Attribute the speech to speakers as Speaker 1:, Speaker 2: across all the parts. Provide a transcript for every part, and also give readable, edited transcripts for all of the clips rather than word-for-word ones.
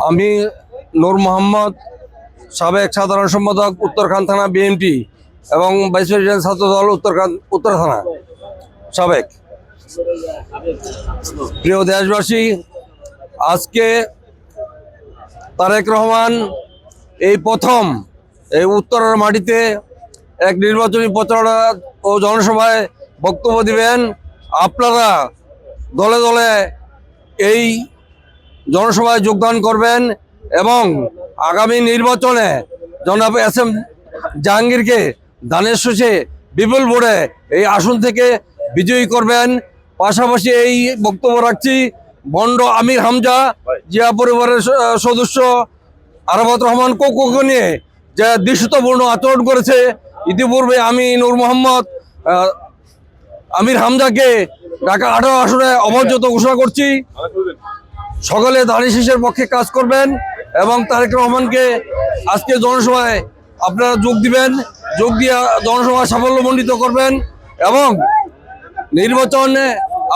Speaker 1: আমি নূর মোহাম্মদ, সাবেক সাধারণ সম্পাদক উত্তরখান থানা বিএনপি এবং ভাইস প্রেসিডেন্ট ছাত্রদল উত্তর থানা সাবেক। প্রিয় দেশবাসী, আজকে তারেক রহমান এই প্রথম এই উত্তরের মাটিতে এক নির্বাচনী প্রচারণা ও জনসভায় বক্তব্য দিবেন। আপনারা দলে দলে এই জনসভায় যোগদান করবেন এবং আগামী নির্বাচনে জনাব এস এম জাহাঙ্গীরকে ধানের শীষে বিপুল ভোটে এই আসন থেকে বিজয়ী করবেন। পাশাপাশি এই বক্তব্য রাখছি, বন্ড আমির হামজা জিয়া পরিবারের সদস্য আরাফাত রহমান কোকোকে নিয়ে যে দৃশ্যপূর্ণ আচরণ করেছে, ইতিপূর্বে আমি নূর মোহাম্মদ আমির হামজাকে ঢাকা 18 আসনে অমর্যাদা ঘোষণা করছি। সকলে ধানের শীষের পক্ষে কাজ করবেন এবং তারেক রহমানকে আজকে জনসভায় আপনারা যোগ দিবেন, যোগ দিয়ে জনসভা সাফল্যমণ্ডিত করবেন এবং নির্বাচনে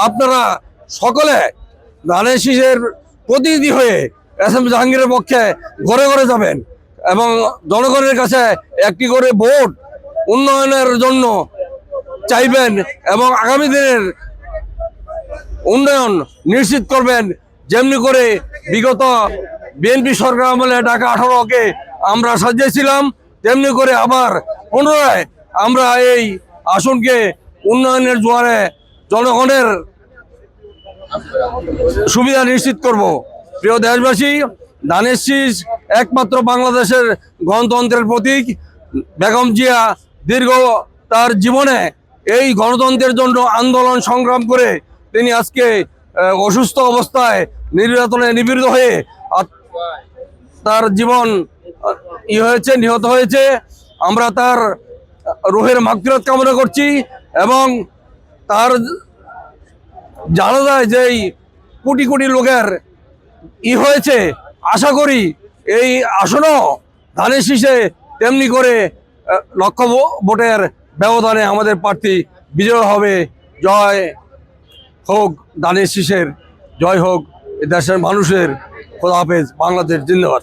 Speaker 1: আপনারা সকলে ধানের শীষের প্রতিনিধি হয়ে এস এম জাহাঙ্গীরের পক্ষে ঘরে ঘরে যাবেন এবং জনগণের কাছে একটি করে ভোট উন্নয়নের জন্য চাইবেন এবং আগামী দিনের উন্নয়ন নিশ্চিত করবেন। যেমনি করে বিগত বিএনপি সরকার আমলে ঢাকা 18কে আমরা সাজিয়েছিলাম, তেমনি করে আবার পুনরায় আমরা এই আসনকে উন্নয়নের জোয়ারে জনগণের সুবিধা নিশ্চিত করব। প্রিয় দেশবাসী, ধানের শীষ একমাত্র বাংলাদেশের গণতন্ত্রের প্রতীক। বেগম জিয়া দীর্ঘ তার জীবনে এই গণতন্ত্রের জন্য আন্দোলন সংগ্রাম করে তিনি আজকে অসুস্থ অবস্থায় নির্যাতনে নিপীড়িত হয়ে তার জীবন নিহত হয়েছে। আমরা তার রুহের মাগফিরাত কামনা করছি এবং তার জানা যায় যে কোটি কোটি লোকের হয়েছে। আশা করি এই আসনও ধানের শীষে তেমনি করে লক্ষ ভোটের ব্যবধানে আমাদের প্রার্থী বিজয় হবে। জয় হোক ধানের শীষের, জয় হোক দেশের মানুষের। খোদা হাফেজ। বাংলাদেশ জিন্দাবাদ।